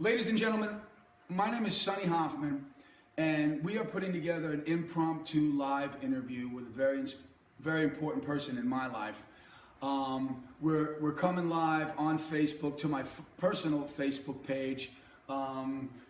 Ladies and gentlemen, my name is Sonny Hoffman, and we are putting together an impromptu live interview with a very important person in my life. We're coming live on Facebook to my personal Facebook page,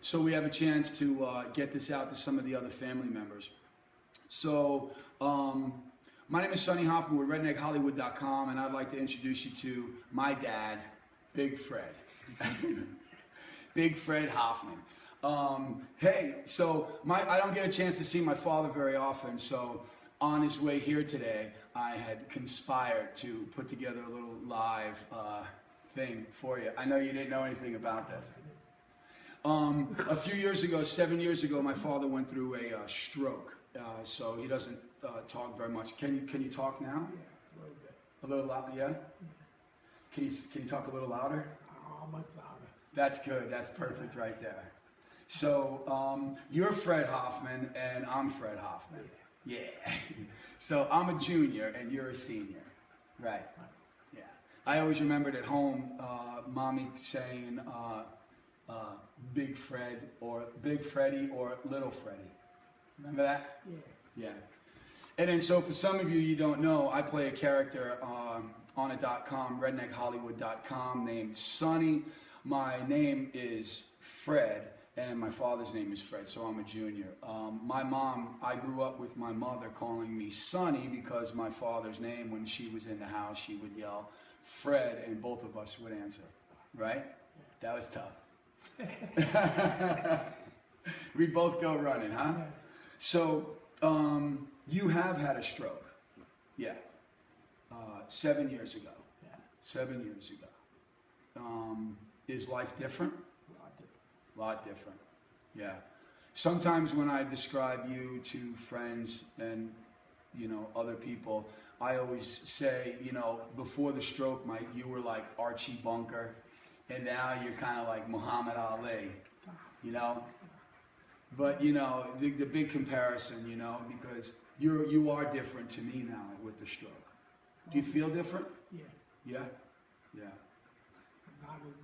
so we have a chance to get this out to some of the other family members. So, my name is Sonny Hoffman with RedneckHollywood.com, and I'd like to introduce you to my dad, Big Fred. Big Fred Hoffman. Hey, so I don't get a chance to see my father very often, so on his way here today, I had conspired to put together a little live thing for you. I know you didn't know anything about this. A few years ago, 7 years ago, my father went through a stroke, so he doesn't talk very much. Can you talk now? Yeah, a little bit. A little loud, yeah? Can you talk a little louder? Much louder. That's good. That's perfect right there. So you're Fred Hoffman, and I'm Fred Hoffman. Yeah. So I'm a junior, and you're a senior. Right. Yeah. I always remembered at home, Mommy saying Big Fred, or Big Freddy, or Little Freddy. Remember that? Yeah. Yeah. And then, so for some of you don't know, I play a character on a.com, redneckhollywood.com, named Sonny. My name is Fred, and my father's name is Fred, so I'm a junior. My mom, I grew up with my mother calling me Sonny because my father's name, when she was in the house, she would yell Fred, and both of us would answer, right? That was tough. We'd both go running, huh? Yeah. So, you have had a stroke. Yeah. 7 years ago. Yeah. 7 years ago. Is life different? A lot different. A lot different. Yeah. Sometimes when I describe you to friends and, other people, I always say, before the stroke, Mike, you were like Archie Bunker, and now you're kind of like Muhammad Ali, But, the big comparison, because you are different to me now with the stroke. Do you feel different? Yeah. Yeah? Yeah. I'm not as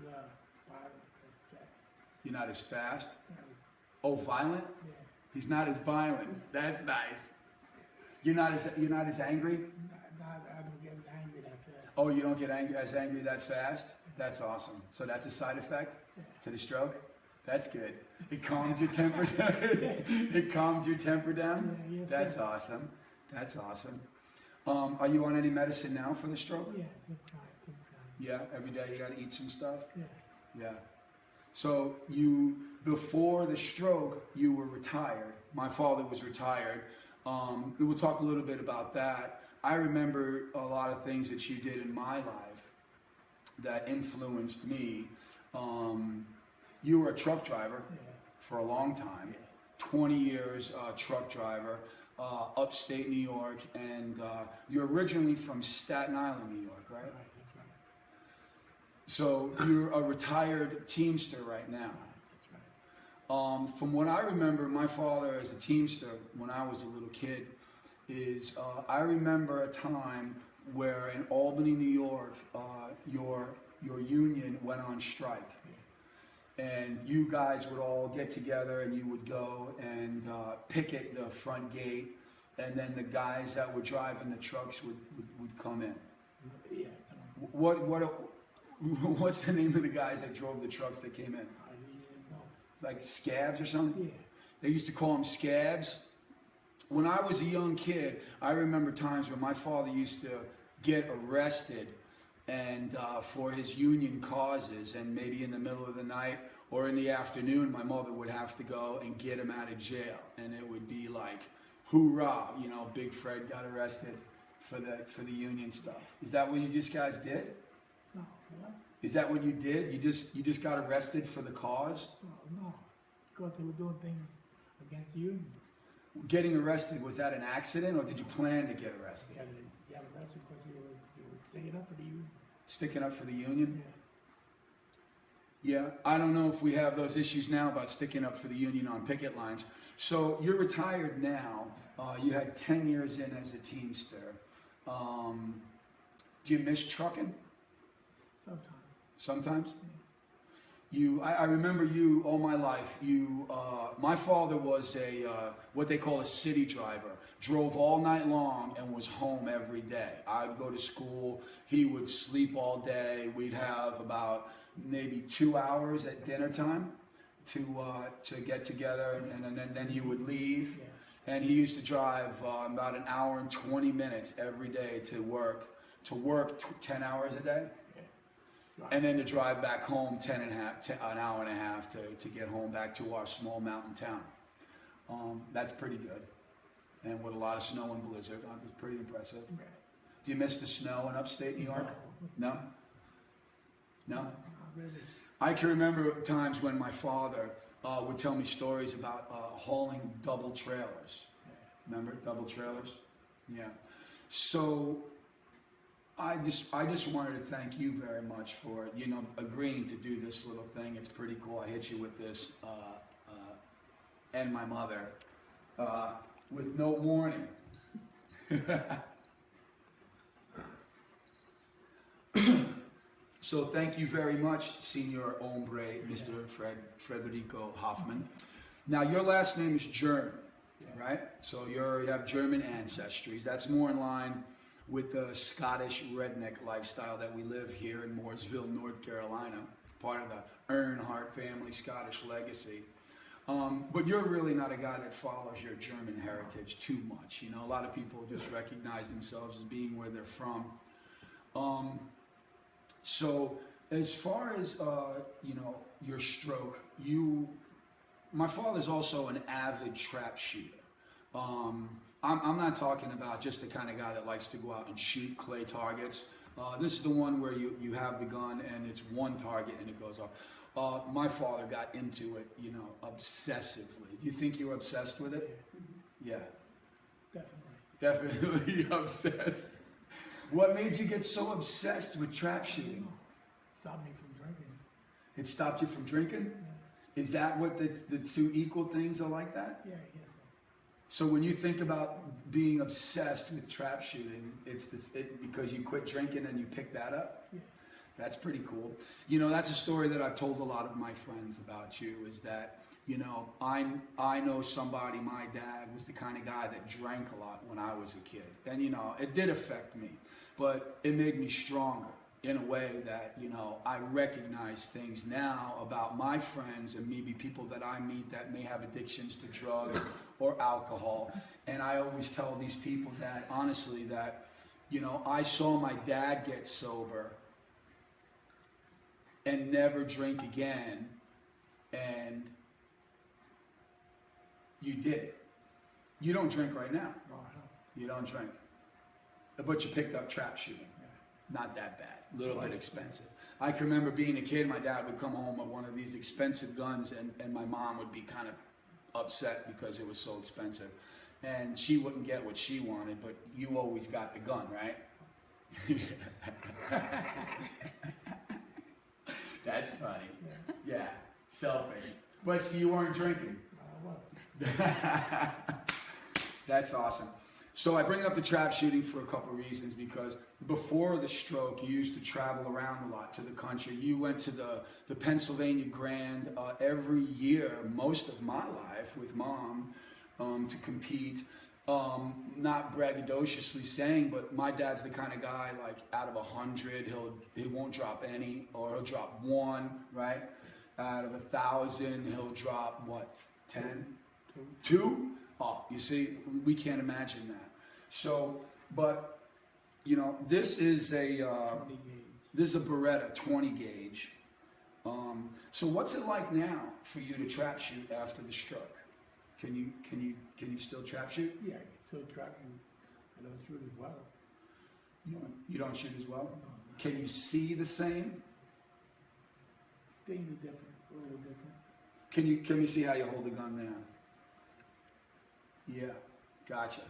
violent as Jack. You're not as fast? Yeah. Oh, violent? Yeah. He's not as violent. That's nice. You're not as angry? I don't get angry that fast. Oh, you don't get as angry that fast? That's awesome. So that's a side effect to the stroke? That's good. It calmed your temper down. It calmed your temper down? Yeah, yes, That's sir. awesome. That's awesome. Are you on any medicine now for the stroke? Yeah, keep trying. Yeah, every day you got to eat some stuff? Yeah. Yeah. So before the stroke, you were retired. My father was retired. We'll talk a little bit about that. I remember a lot of things that you did in my life that influenced me. You were a truck driver for a long time, 20 years truck driver, upstate New York, and you're originally from Staten Island, New York, right? Right, that's right. So you're a retired Teamster right now. Right, that's right. From what I remember, my father as a Teamster when I was a little kid is I remember a time where in Albany, New York, your union went on strike. And you guys would all get together and you would go and picket the front gate, and then the guys that were driving the trucks would come in. Yeah. What's the name of the guys that drove the trucks that came in? I didn't know. Like scabs or something? Yeah. They used to call them scabs. When I was a young kid, I remember times when my father used to get arrested and for his union causes, and maybe in the middle of the night or in the afternoon, my mother would have to go and get him out of jail, and it would be like, hoorah, Big Fred got arrested for the union stuff. Is that what you guys did? No. What? Is that what you did? You just got arrested for the cause? No. Because they were doing things against the union. Getting arrested, was that an accident, or did you plan to get arrested? You got arrested because you were sticking up for the union. Sticking up for the union? Yeah. Yeah, I don't know if we have those issues now about sticking up for the union on picket lines. So you're retired now. You had 10 years in as a Teamster. Do you miss trucking? Sometimes. Sometimes? Yeah. I remember you all my life. My father was what they call a city driver. Drove all night long and was home every day. I'd go to school. He would sleep all day. We'd have about maybe 2 hours at dinner time to get together, and then you would leave. Yeah. And he used to drive about an hour and 20 minutes every day to work 10 hours a day. And then to drive back home an hour and a half to get home back to our small mountain town. That's pretty good. And with a lot of snow and blizzard, it's pretty impressive. Right. Do you miss the snow in upstate New York? No? No? Not really. I can remember times when my father would tell me stories about hauling double trailers. Remember double trailers? Yeah. So I just wanted to thank you very much for agreeing to do this little thing. It's pretty cool. I hit you with this and my mother with no warning. So thank you very much, Senor Hombre, Mr. Federico Hoffman. Now your last name is German, right? So you have German ancestry. That's more in line with the Scottish redneck lifestyle that we live here in Mooresville, North Carolina, part of the Earnhardt family Scottish legacy. But you're really not a guy that follows your German heritage too much. A lot of people just recognize themselves as being where they're from. So as far as, your stroke, my father's also an avid trap shooter. I'm not talking about just the kind of guy that likes to go out and shoot clay targets. This is the one where you have the gun and it's one target and it goes off. My father got into it, obsessively. Do you think you were obsessed with it? Yeah. Definitely obsessed. What made you get so obsessed with trap shooting? Stopped me from drinking. It stopped you from drinking? Yeah. Is that what the two equal things are like that? Yeah. So when you think about being obsessed with trap shooting, it's because you quit drinking and you picked that up? Yeah. That's pretty cool. That's a story that I've told a lot of my friends about you, is that, I know somebody, my dad was the kind of guy that drank a lot when I was a kid. And, it did affect me, but it made me stronger in a way that, I recognize things now about my friends and maybe people that I meet that may have addictions to drugs or alcohol. And I always tell these people that, honestly, that, I saw my dad get sober and never drink again, and you did it. You don't drink right now. No, I don't. You don't drink. But you picked up trap shooting. Not that bad. A little bit expensive. I can remember being a kid, my dad would come home with one of these expensive guns, and my mom would be kind of upset because it was so expensive. And she wouldn't get what she wanted, but you always got the gun, right? That's funny. Yeah, selfish. But see, you weren't drinking. That's awesome. So I bring up the trap shooting for a couple reasons, because before the stroke, you used to travel around a lot to the country. You went to the Pennsylvania Grand every year, most of my life, with Mom to compete. Not braggadociously saying, but my dad's the kind of guy, like, out of 100, he won't drop any, or he'll drop 1, right? Out of 1,000, he'll drop, what, 10? 2? Oh, you see, we can't imagine that. So, but, this is a Beretta 20 gauge. So what's it like now for you to trap shoot after the stroke? Can you still trap shoot? Yeah, I can still trap shoot. I don't shoot as well. You don't shoot as well? No. Can you see the same? Things are different, a little different. Can we see how you hold the gun there? Yeah, gotcha.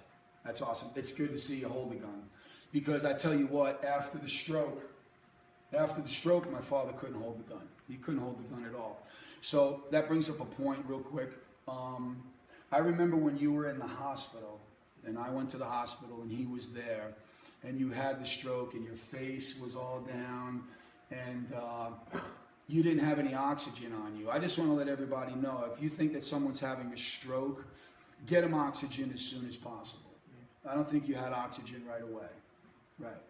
That's awesome. It's good to see you hold the gun, because I tell you what, after the stroke, my father couldn't hold the gun. He couldn't hold the gun at all. So that brings up a point real quick. I remember when you were in the hospital, and I went to the hospital, and he was there, and you had the stroke, and your face was all down, and you didn't have any oxygen on you. I just want to let everybody know, if you think that someone's having a stroke, get them oxygen as soon as possible. I don't think you had oxygen right away. Right.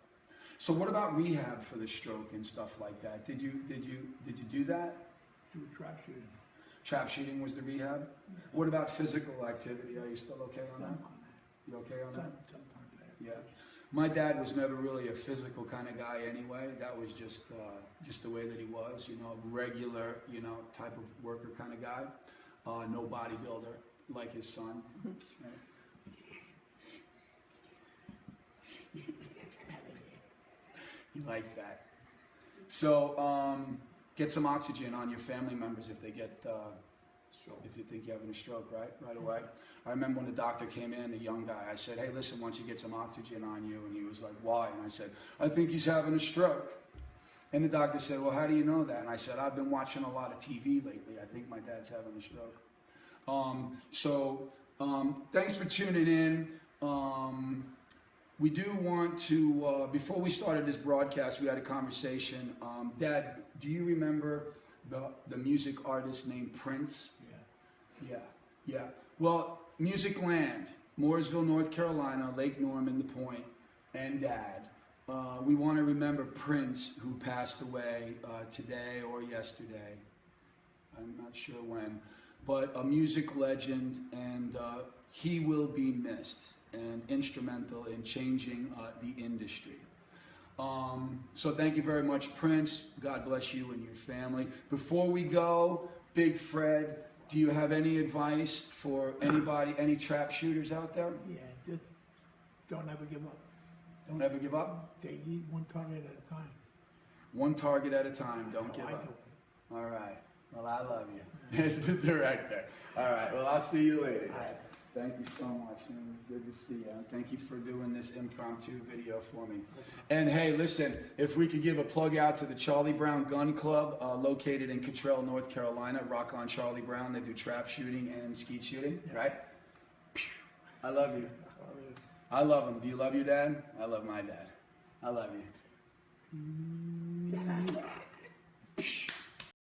So what about rehab for the stroke and stuff like that? Did you do that? Do trap shooting. Trap shooting was the rehab? Yeah. What about physical activity? Are you still okay on that? You okay on that? Sometimes. Yeah. My dad was never really a physical kind of guy anyway. That was just the way that he was, you know, regular, you know, type of worker kind of guy. No bodybuilder like his son. Right. He likes that. So get some oxygen on your family members if they get, if you think you're having a stroke, right away. I remember when the doctor came in, a young guy, I said, hey, listen, why don't you get some oxygen on you? And he was like, why? And I said, I think he's having a stroke. And the doctor said, well, how do you know that? And I said, I've been watching a lot of TV lately. I think my dad's having a stroke. Thanks for tuning in. We do want to, before we started this broadcast, we had a conversation. Dad, do you remember the music artist named Prince? Yeah. Well, Music Land, Mooresville, North Carolina, Lake Norman, The Point, and Dad. We want to remember Prince, who passed away today or yesterday. I'm not sure when. But a music legend, and he will be missed and instrumental in changing the industry. So thank you very much, Prince. God bless you and your family. Before we go, Big Fred, do you have any advice for anybody, any trap shooters out there? Yeah, just don't ever give up. Don't ever give up? They eat one target at a time. One target at a time, don't give up. All right. Well, I love you. As the director. All right. Well, I'll see you later. Thank you so much. It was good to see you. And thank you for doing this impromptu video for me. And hey, listen, if we could give a plug out to the Charlie Brown Gun Club, located in Cottrell, North Carolina. Rock on Charlie Brown. They do trap shooting and skeet shooting, right? I love you. I love him. Do you love your dad? I love my dad. I love you.